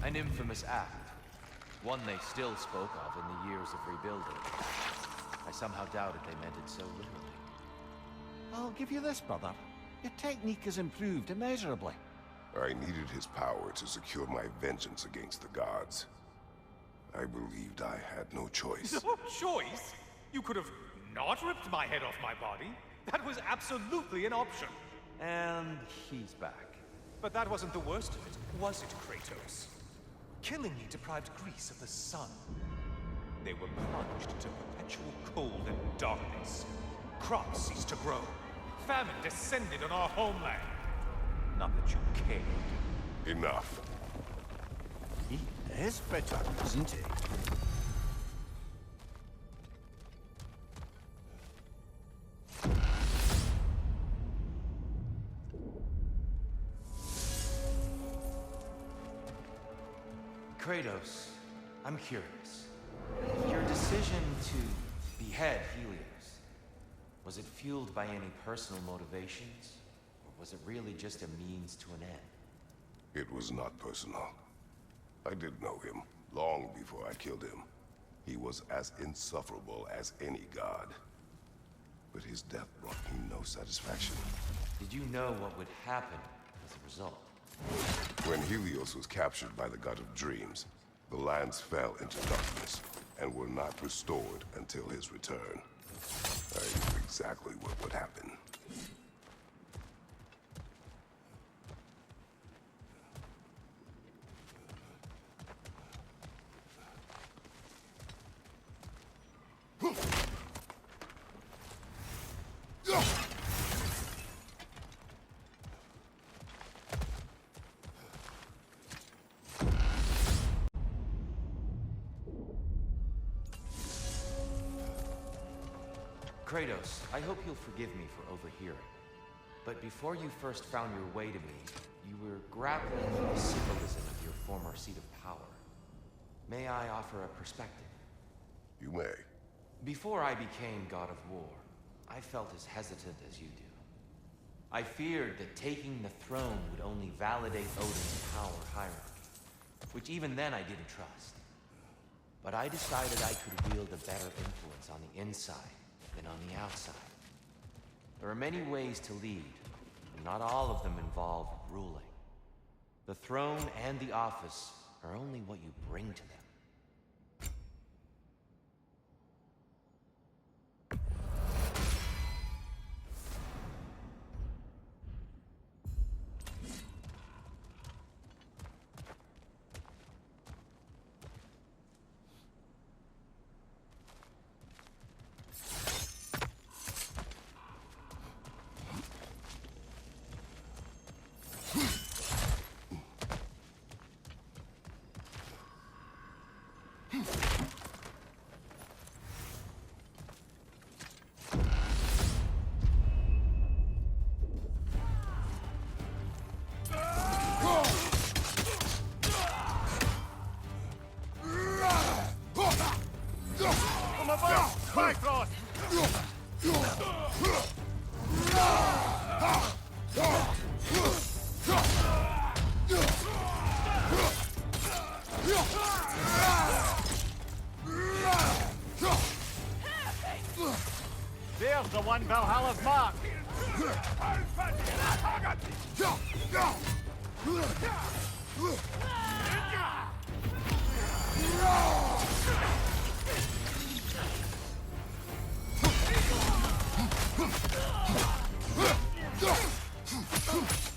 An infamous act. One they still spoke of in the years of rebuilding. I somehow doubted they meant it so literally. I'll give you this, brother. Your technique has improved immeasurably. I needed his power to secure my vengeance against the gods. I believed I had no choice. No choice? You could have not ripped my head off my body. That was absolutely an option. And he's back. But that wasn't the worst of it, was it, Kratos? Killing me deprived Greece of the sun. They were plunged into perpetual cold and darkness. Crops ceased to grow. Famine descended on our homeland. Not that you cared. Enough. He is bitter, isn't he? Kratos, I'm curious. Your decision to behead Helios, was it fueled by any personal motivations? Or was it really just a means to an end? It was not personal. I did know him, long before I killed him. He was as insufferable as any god. But his death brought me no satisfaction. Did you know what would happen as a result? When Helios was captured by the god of dreams, the lands fell into darkness and were not restored until his return. I knew exactly what would happen. Kratos, I hope you'll forgive me for overhearing. But before you first found your way to me, you were grappling with the symbolism of your former seat of power. May I offer a perspective? You may. Before I became God of War, I felt as hesitant as you do. I feared that taking the throne would only validate Odin's power hierarchy, which even then I didn't trust. But I decided I could wield a better influence on the inside than on the outside. There are many ways to lead, and not all of them involve ruling. The throne and the office are only what you bring to them. There's the one Valhalla's mark!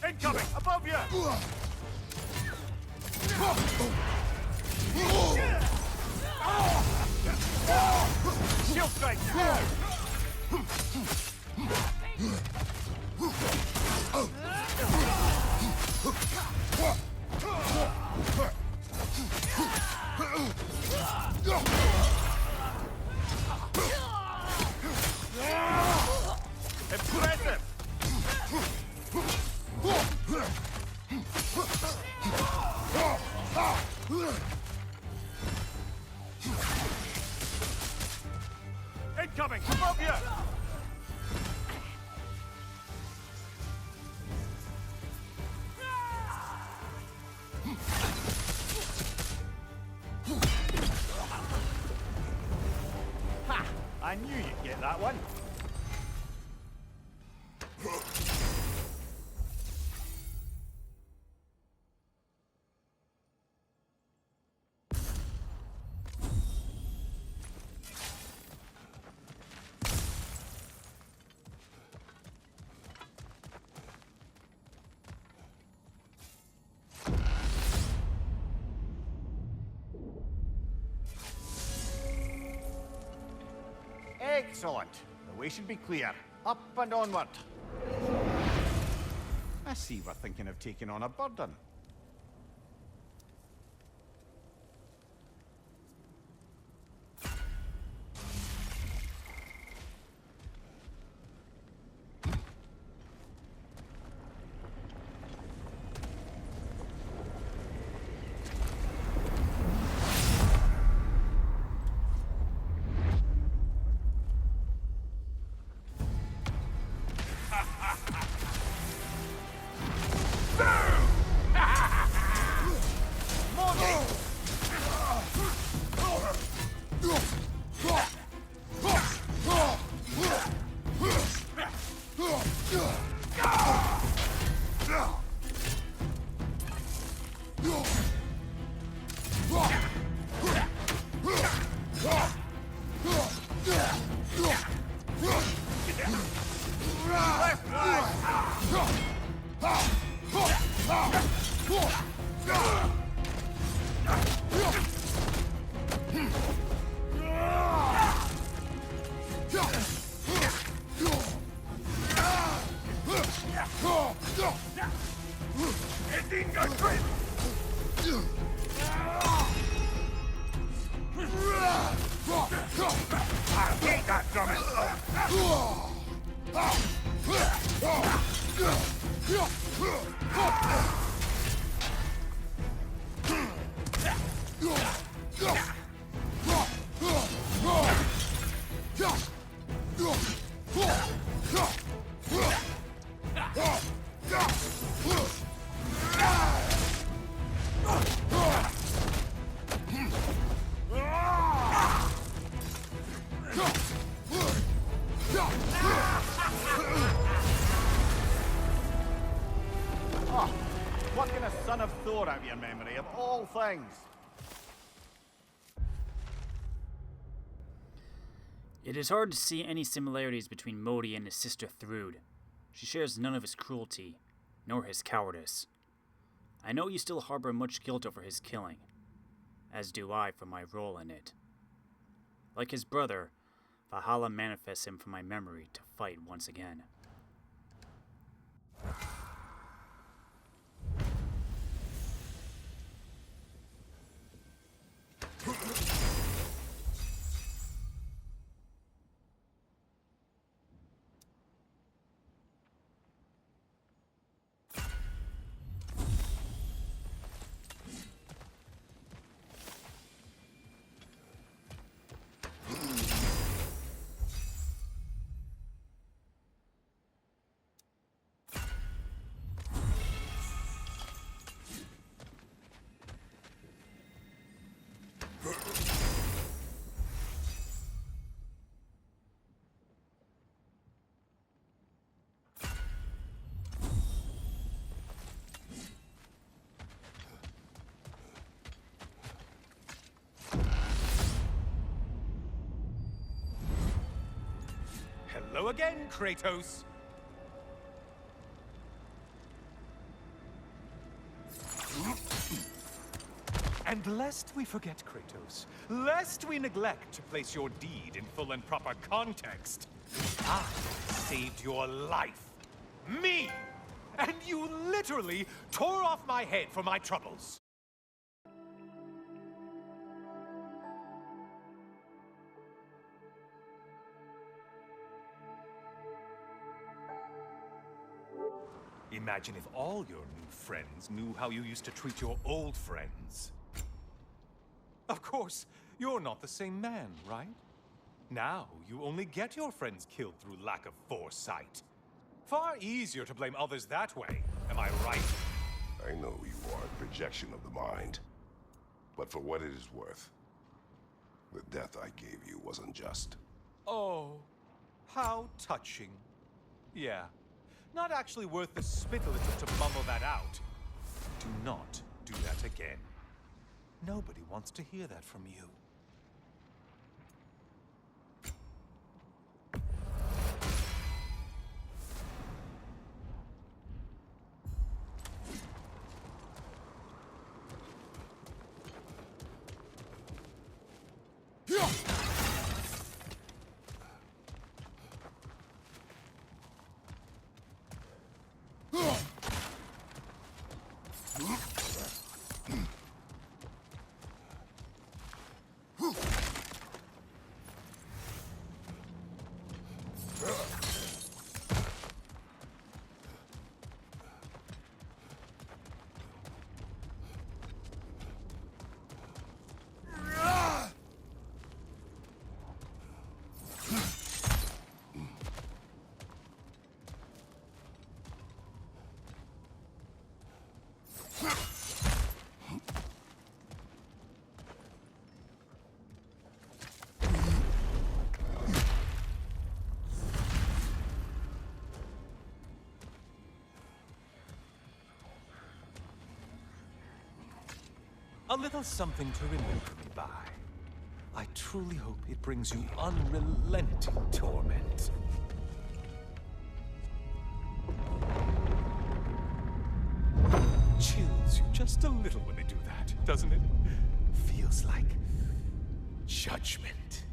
Incoming! Above you! Shield strike! Impressive! Incoming! Above you! Knew you'd get that one. Excellent. The way should be clear. Up and onward. I see we're thinking of taking on a burden. Plucking a son of Thor out of your memory, of all things. It is hard to see any similarities between Modi and his sister Thrud. She shares none of his cruelty, nor his cowardice. I know you still harbor much guilt over his killing, as do I for my role in it. Like his brother, Valhalla manifests him from my memory to fight once again. Hello again, Kratos. And lest we forget, Kratos, lest we neglect to place your deed in full and proper context, I saved your life. Me! And you literally tore off my head for my troubles. Imagine if all your new friends knew how you used to treat your old friends. Of course, you're not the same man, right? Now, you only get your friends killed through lack of foresight. Far easier to blame others that way, am I right? I know you are a projection of the mind. But for what it is worth, the death I gave you wasn't just. Oh, how touching. Yeah, not actually worth the spittle it took to mumble that out. Do not do that again. Nobody wants to hear that from you. A little something to remember me by. I truly hope it brings you unrelenting torment. Chills you just a little when they do that, doesn't it? Feels like judgment.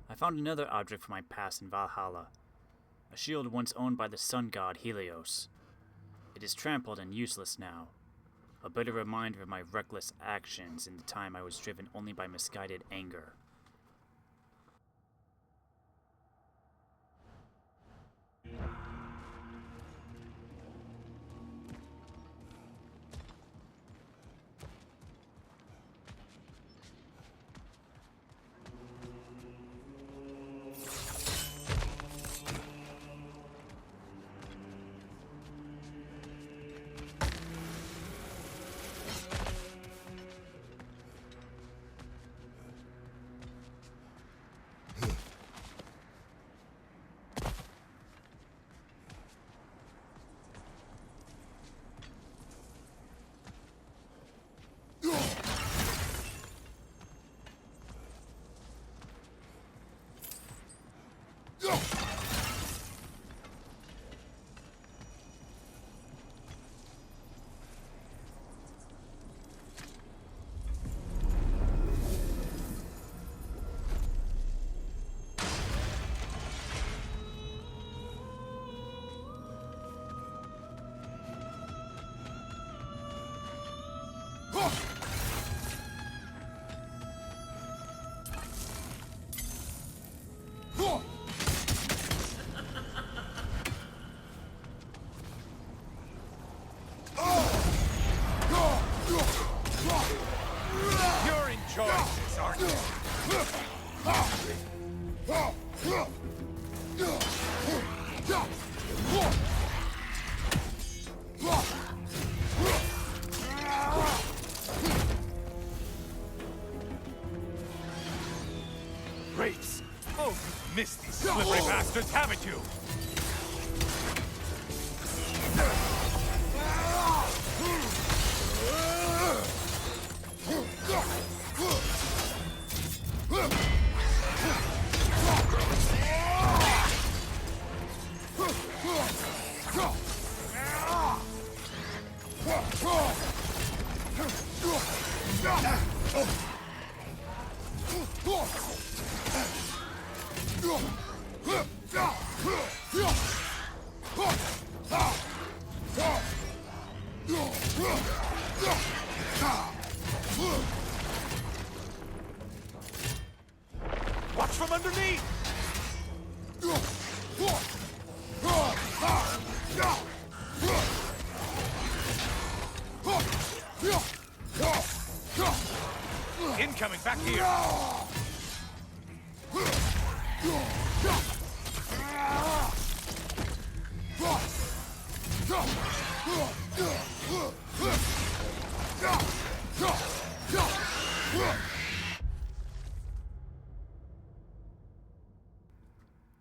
I found another object from my past in Valhalla. A shield once owned by the sun god Helios. It is trampled and useless now. A bitter reminder of my reckless actions in the time I was driven only by misguided anger. You're enjoying this, aren't you? Great! Oh, you've missed these slippery bastards, haven't you? Watch from underneath! Incoming back here!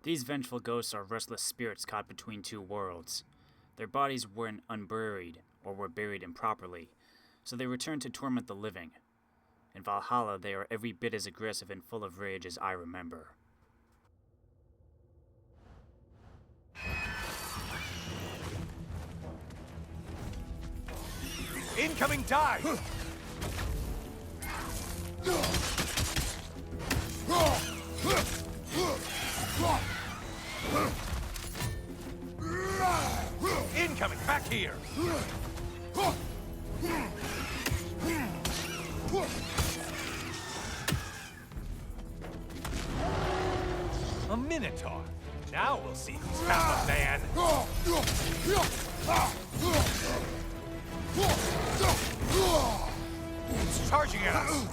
These vengeful ghosts are restless spirits caught between two worlds. Their bodies weren't unburied, or were buried improperly, so they return to torment the living. In Valhalla, they are every bit as aggressive and full of rage as I remember. Incoming dive! Incoming! Back here! A Minotaur. Now we'll see who's half a man. It's charging at us.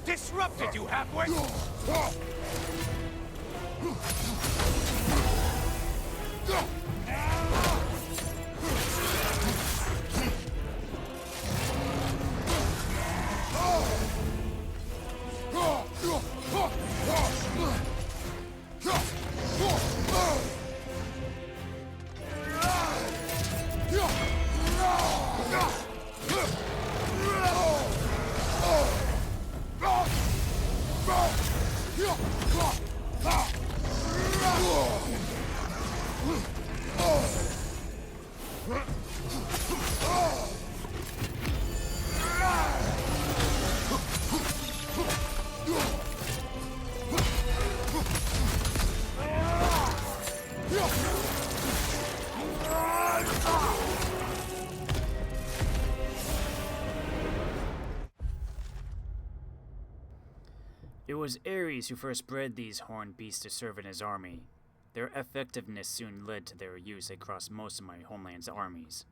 Disrupted, you halfway. It was Ares who first bred these horned beasts to serve in his army. Their effectiveness soon led to their use across most of my homeland's armies.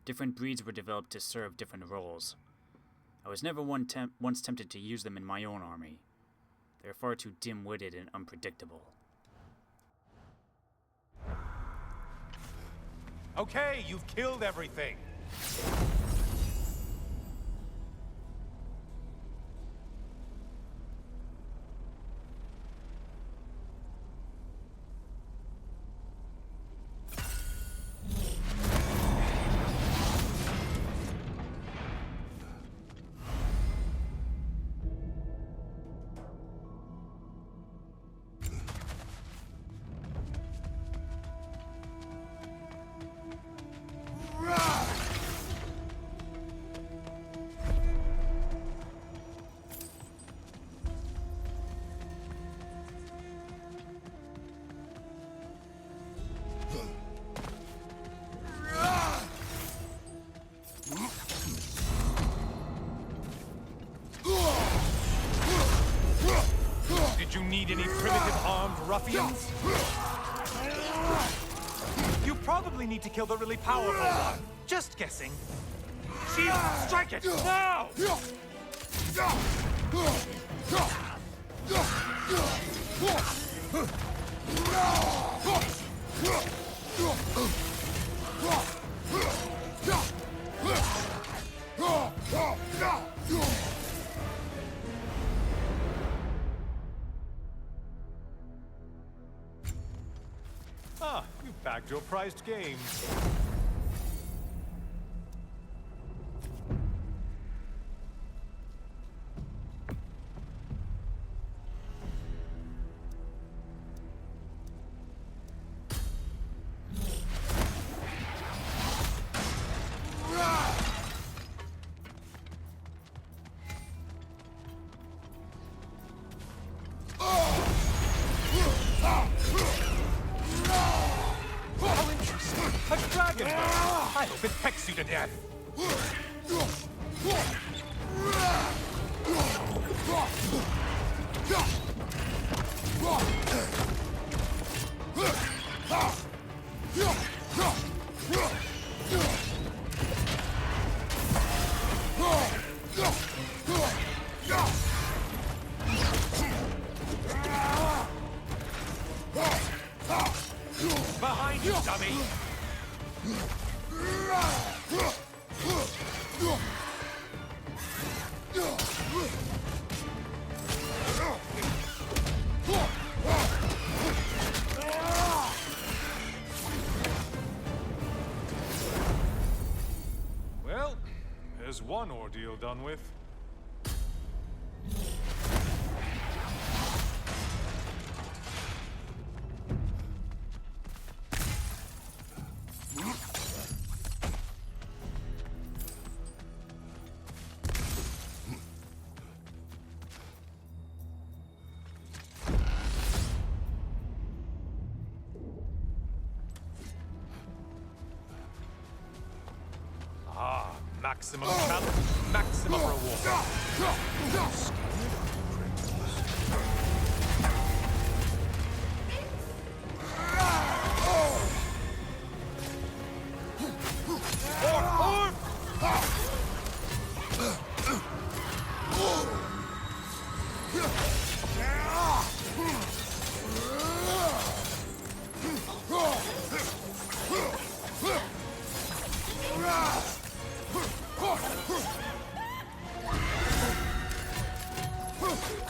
Different breeds were developed to serve different roles. I was never once tempted to use them in my own army. They are far too dim-witted and unpredictable. Okay, you've killed everything. Did you need any primitive armed ruffians? You probably need to kill the really powerful one. Just guessing. Shield, strike it! Now! Ah, you bagged your prized game. A dragon! I hope it pecks you to death! Behind you, dummy! There's one ordeal done with. Maximum challenge, maximum reward.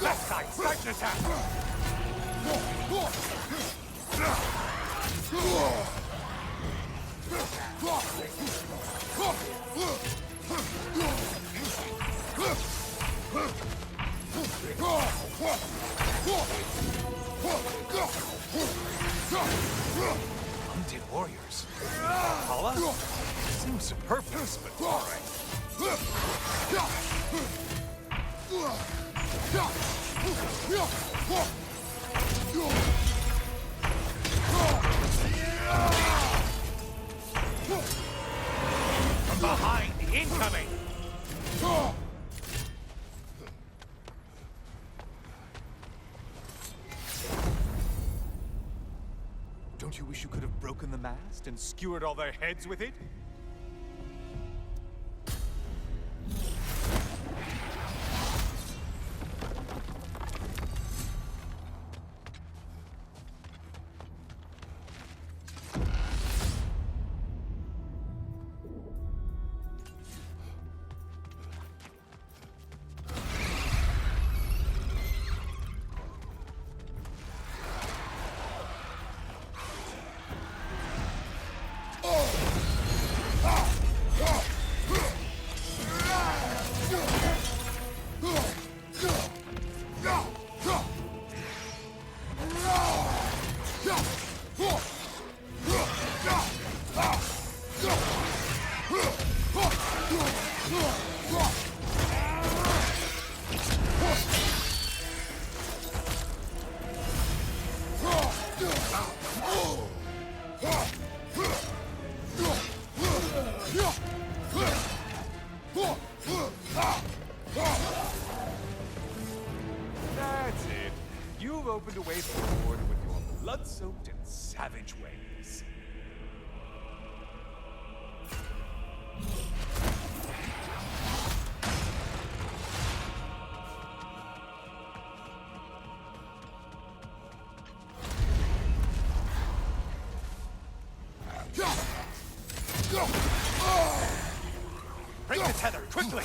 Left side, start an attack! Undead warriors. Valhalla? Seems superfluous, but alright. From behind, incoming! Don't you wish you could have broken the mast and skewered all their heads with it? That's it. You've opened a way forward with your blood-soaked and savage ways. Break the tether, quickly!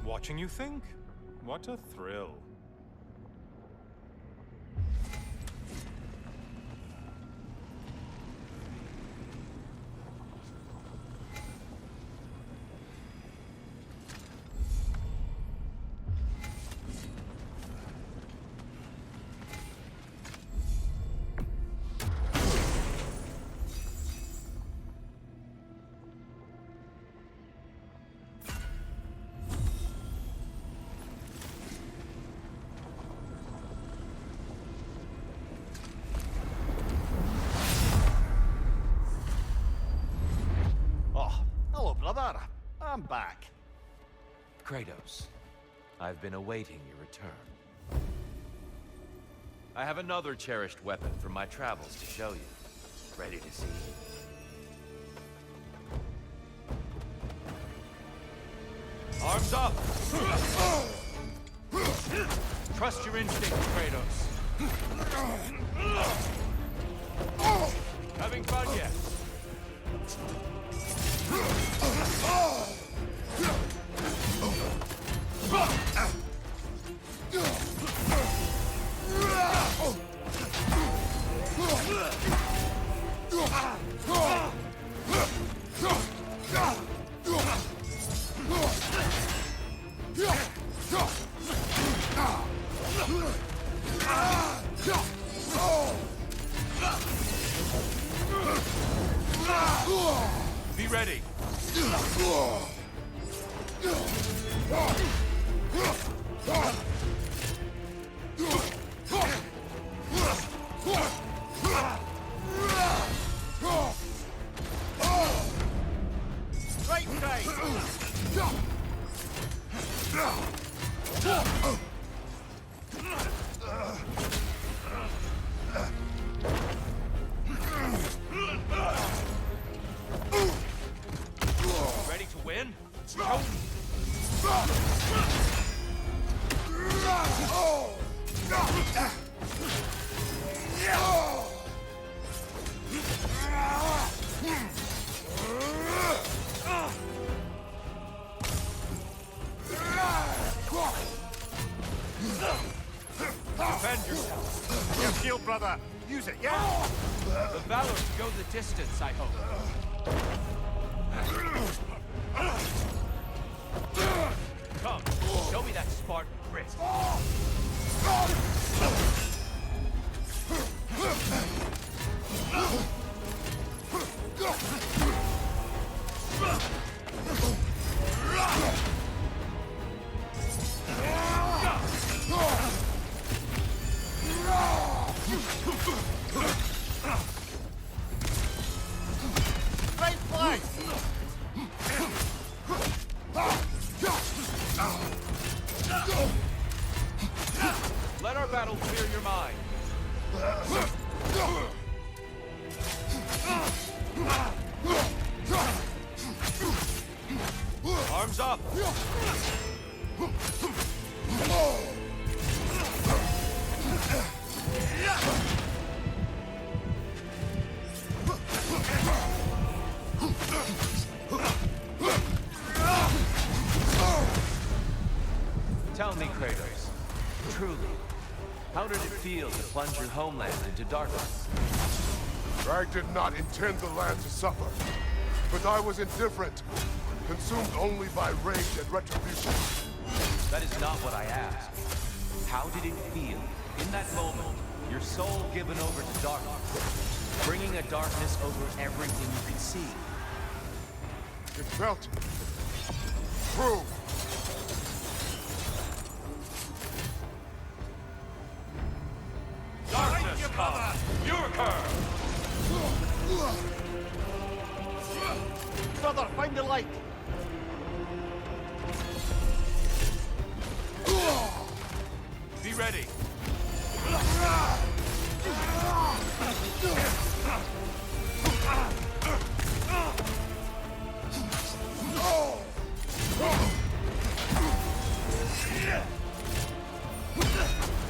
Watching you think? What a thrill. I'm back. Kratos, I've been awaiting your return. I have another cherished weapon from my travels to show you. Ready to see? Arms up! Trust your instincts, Kratos. Having fun yet? Be ready. Right side! Ready to win? Defend yourself. Your shield, brother. Use it, yeah? The valor to go the distance, I hope. Come, show me that Spartan grit. Right flank! Let our battle clear your mind. Arms up! Tell me, Kratos, truly, how did it feel to plunge your homeland into darkness? I did not intend the land to suffer, but I was indifferent, consumed only by rage and retribution. That is not what I asked. How did it feel, in that moment, your soul given over to darkness, bringing a darkness over everything you could see? It felt true. Darkness come! You occur! Brother, find the light! Be ready!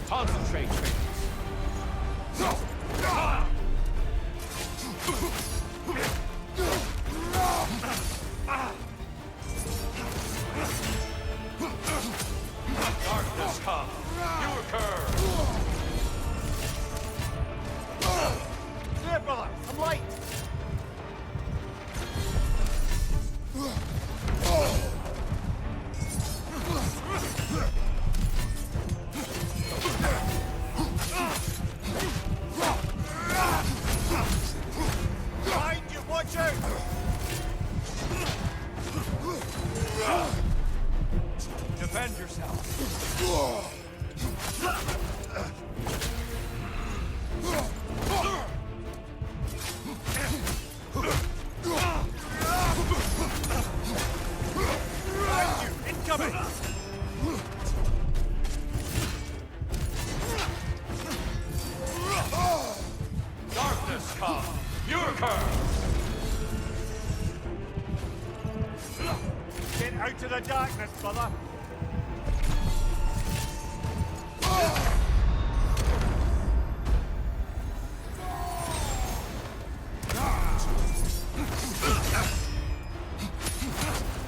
Concentrate, Kratos. Darkness come. You occur. There, brother! I'm light! Behind you! Watch out! Defend yourself. Out to the darkness, brother!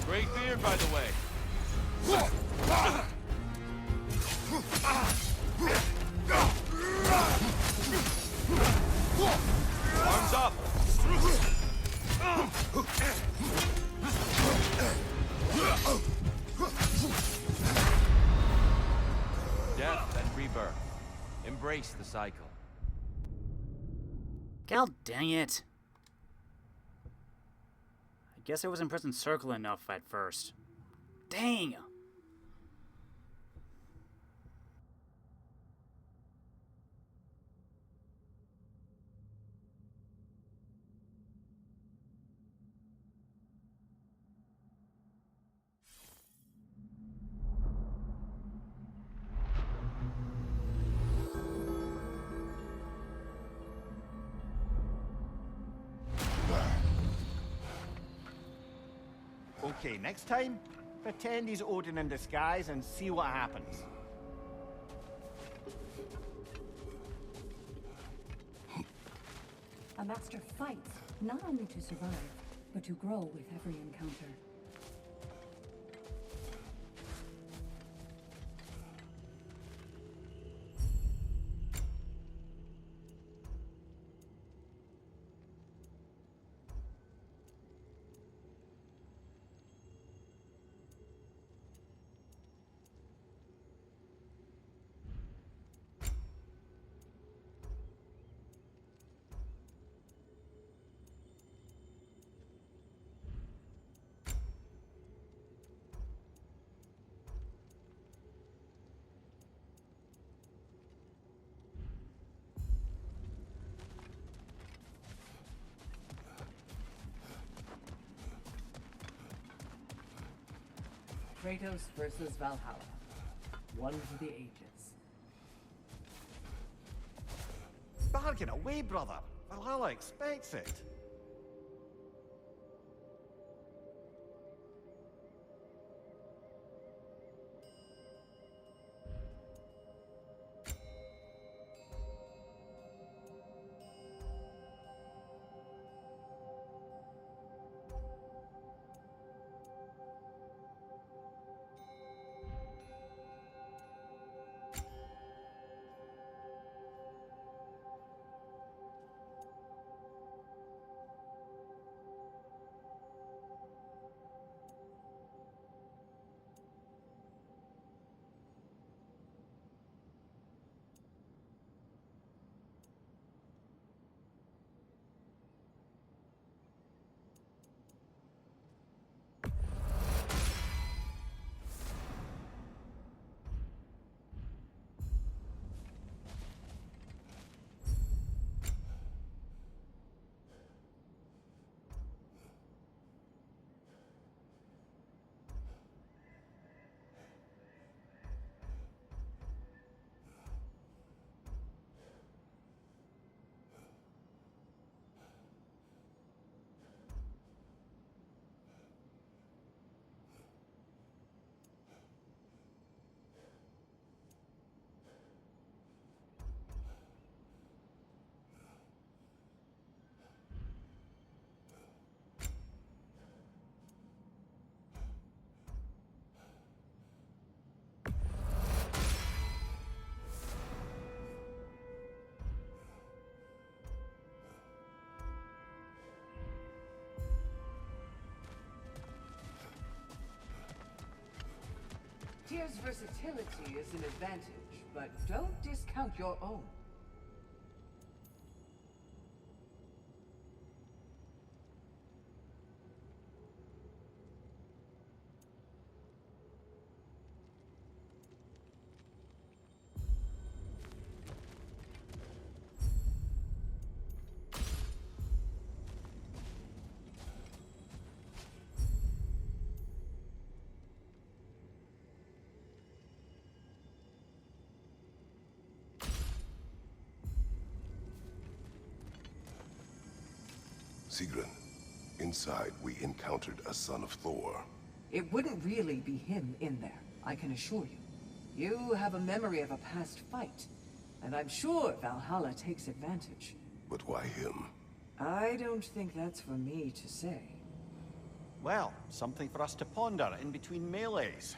Great beard, by the way. Arms up! Death and rebirth. Embrace the cycle. God dang it. I guess I wasn't pressing circle enough at first. Dang! Okay, next time, pretend he's Odin in disguise and see what happens. A master fights, not only to survive, but to grow with every encounter. Kratos versus Valhalla. One for the ages. Bargain away, brother. Valhalla expects it. Tyr's versatility is an advantage, but don't discount your own. Sigrun, inside we encountered a son of Thor. It wouldn't really be him in there, I can assure you. You have a memory of a past fight, and I'm sure Valhalla takes advantage. But why him? I don't think that's for me to say. Well, something for us to ponder in between melees.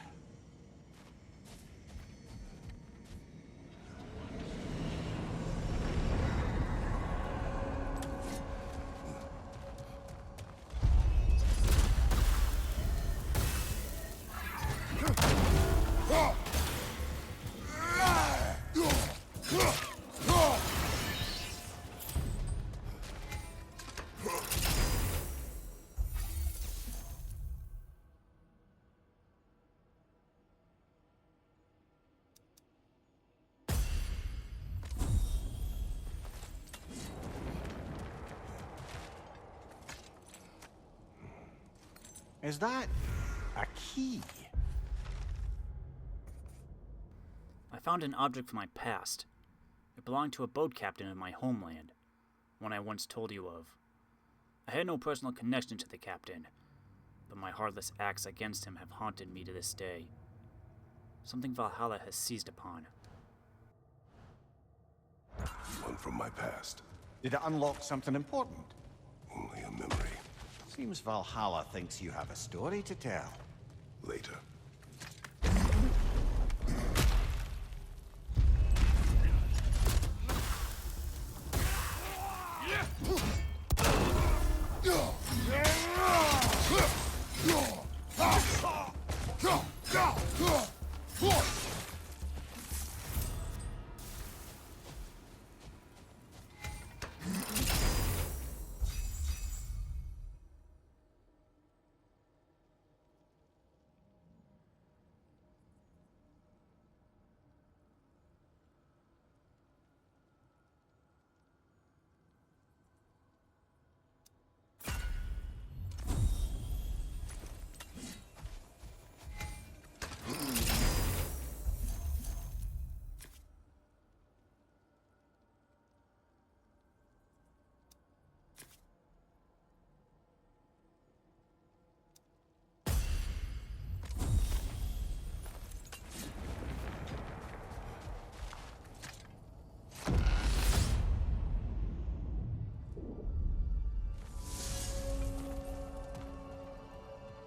Is that a key? I found an object from my past. It belonged to a boat captain of my homeland, one I once told you of. I had no personal connection to the captain, but my heartless acts against him have haunted me to this day. Something Valhalla has seized upon. One from my past. Did it unlock something important? Only a memory. Seems Valhalla thinks you have a story to tell. Later.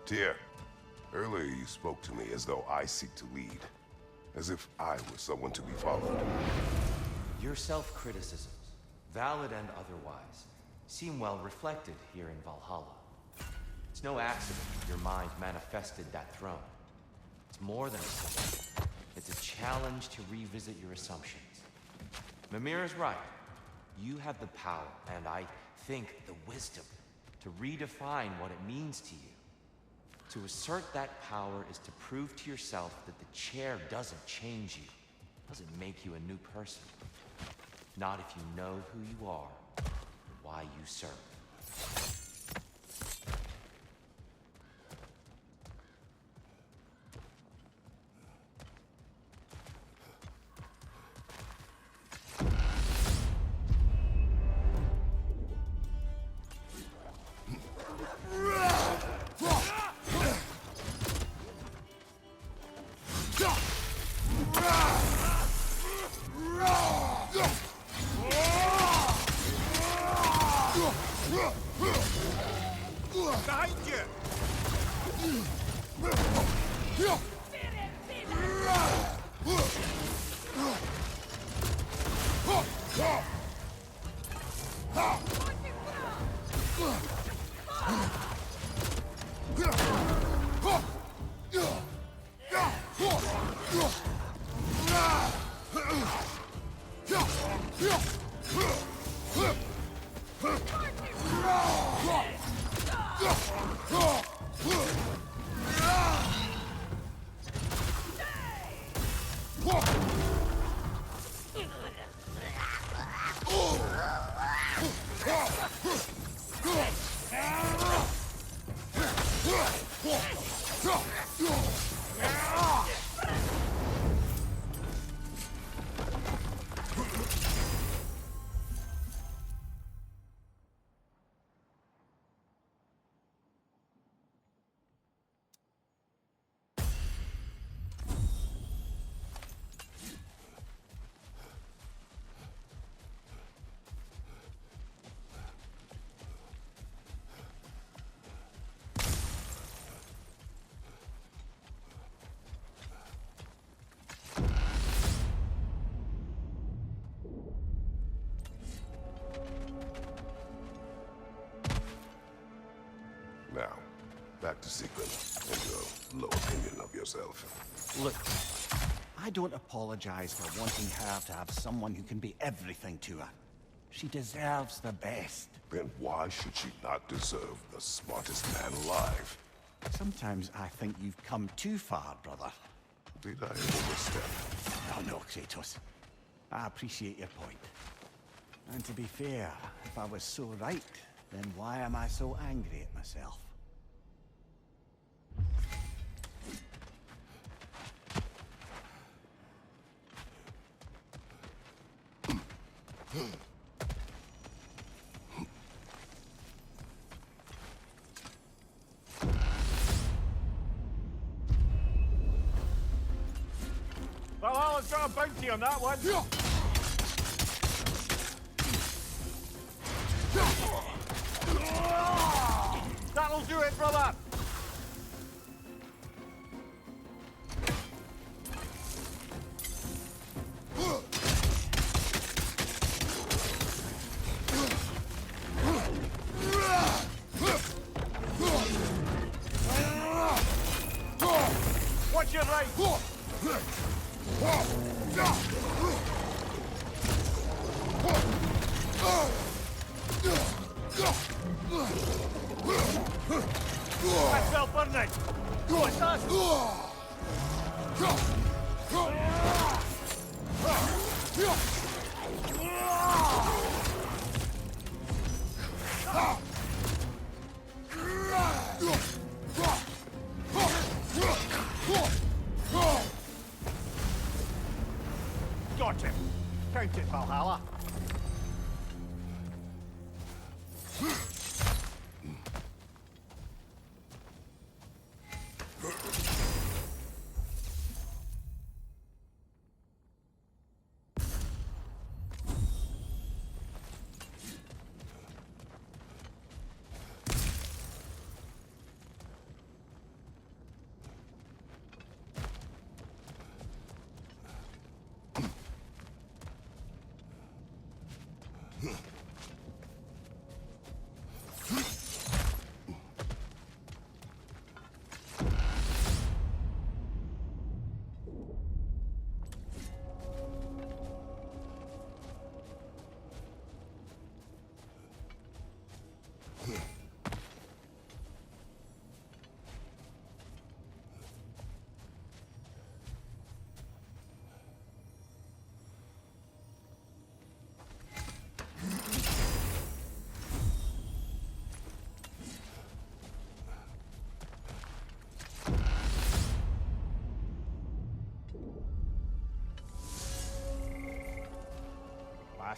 Tyr, earlier you spoke to me as though I seek to lead. As if I were someone to be followed. Your self-criticisms, valid and otherwise, seem well reflected here in Valhalla. It's no accident your mind manifested that throne. It's more than a symbol. It's a challenge to revisit your assumptions. Mimir is right. You have the power, and I think the wisdom, to redefine what it means to you. To assert that power is to prove to yourself that the chair doesn't change you, doesn't make you a new person. Not if you know who you are, or why you serve. Back to Secret and your low opinion of yourself. Look, I don't apologize for wanting her to have someone who can be everything to her. She deserves the best. Then why should she not deserve the smartest man alive? Sometimes I think you've come too far, brother. Did I overstep? No, Kratos. I appreciate your point. And to be fair, if I was so right, then why am I so angry at myself? Valhalla's got a bounty on that one. That'll do it, brother. Watch your right. That's well burning. What's that? Got him. Count it, Valhalla.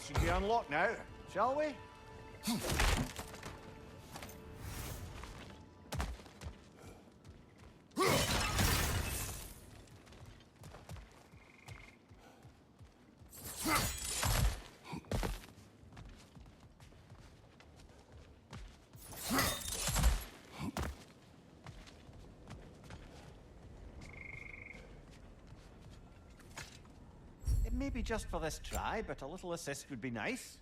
Should be unlocked now, shall we? Maybe just for this try, but a little assist would be nice.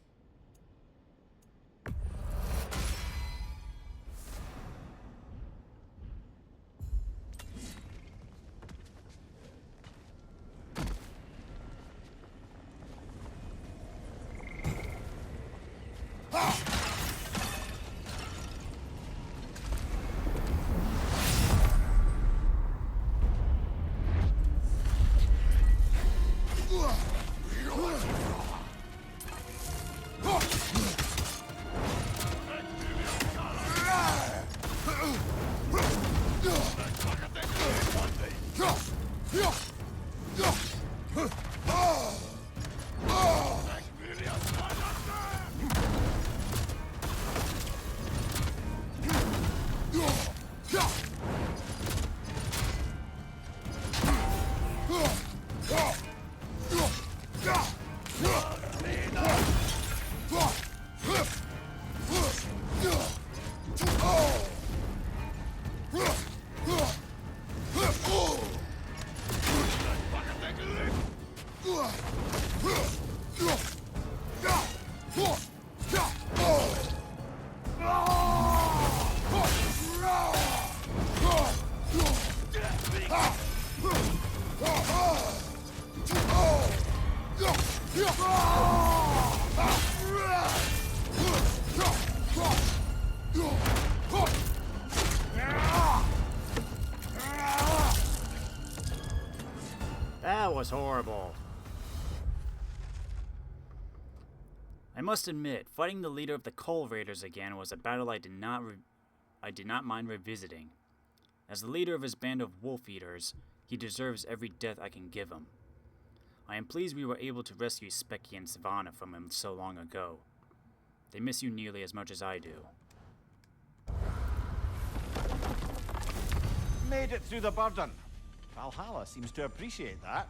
That was horrible. I must admit, fighting the leader of the Coal Raiders again was a battle I did not mind revisiting. As the leader of his band of wolf eaters, he deserves every death I can give him. I am pleased we were able to rescue Specky and Savannah from him so long ago. They miss you nearly as much as I do. Made it through the burden. Valhalla seems to appreciate that.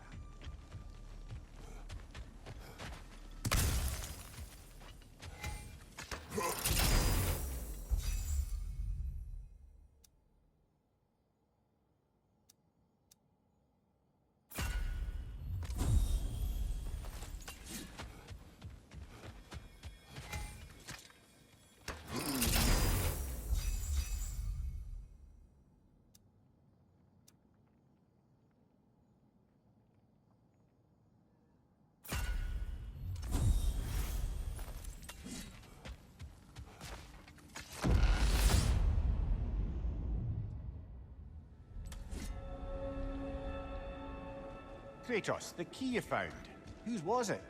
Kratos, the key you found. Whose was it?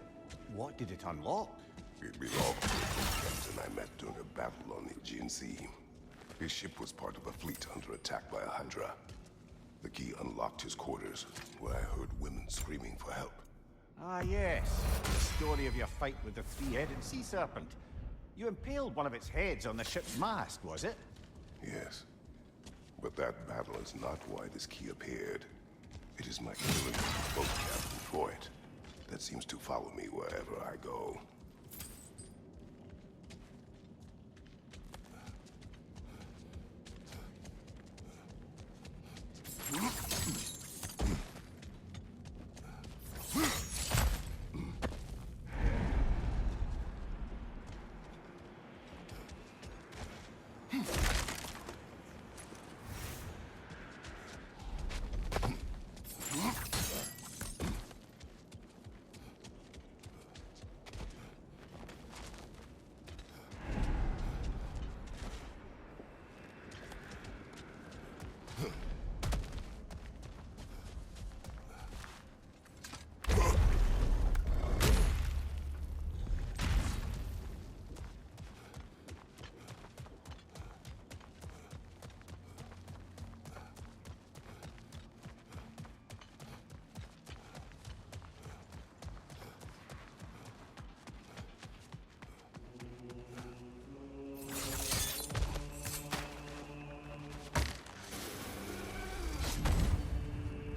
What did it unlock? It belonged to a captain I met during a battle on the Aegean Sea. His ship was part of a fleet under attack by a Hydra. The key unlocked his quarters, where I heard women screaming for help. Ah, yes. The story of your fight with the three-headed sea serpent. You impaled one of its heads on the ship's mast, was it? Yes. But that battle is not why this key appeared. It is my killing of boat captain for it that seems to follow me wherever I go.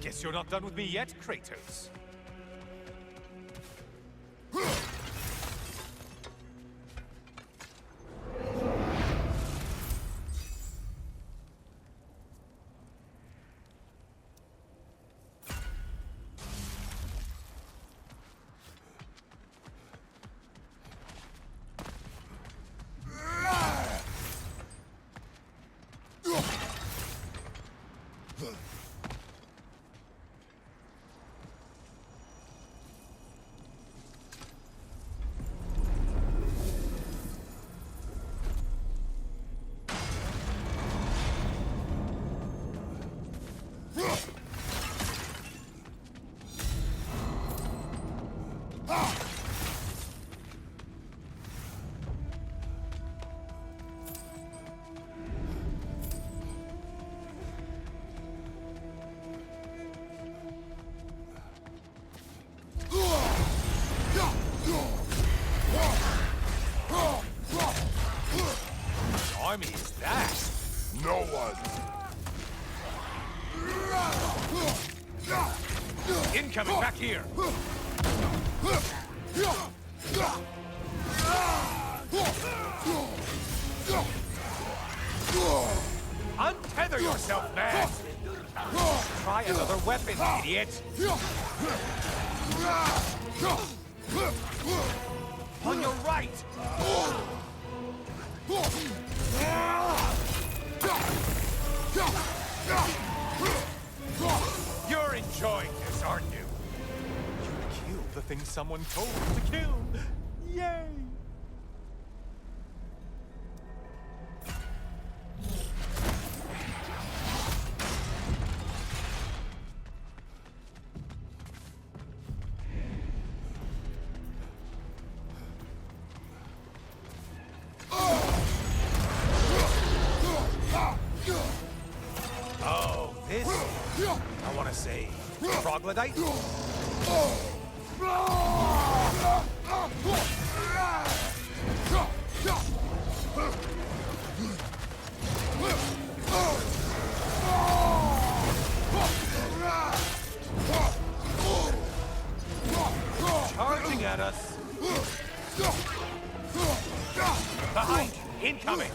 Guess you're not done with me yet, Kratos. Army is that? No one! Incoming back here! Untether yourself, man! Try another weapon, idiot! On your right! thing someone told me to kill. Yay! Oh, this? I want to say troglodyte? Charging at us. Behind! Incoming!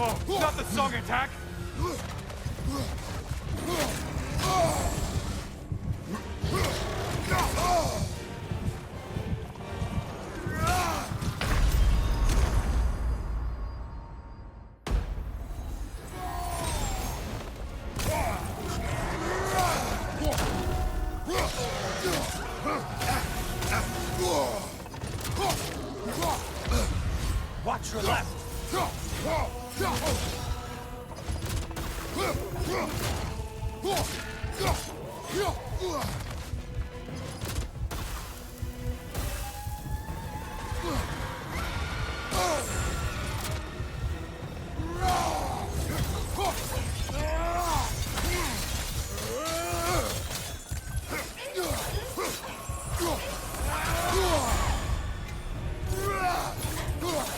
Oh, not the song attack! Watch your left!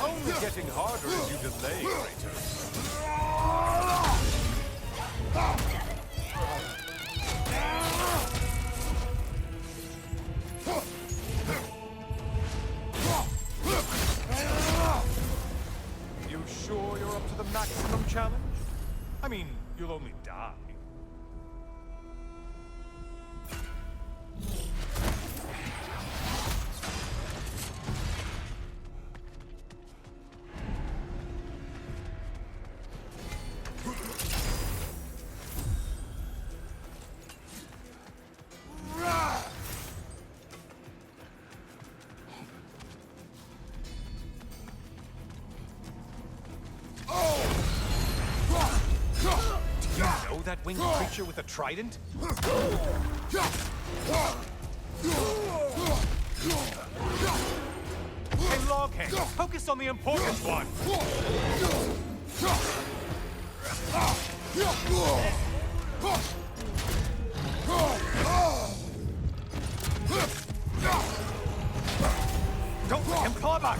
Only getting harder as you delay, Kratos. You sure you're up to the maximum challenge? I mean, you'll only die. That winged creature with a trident? Hey, Loghead, focus on the important one! Don't let him claw back!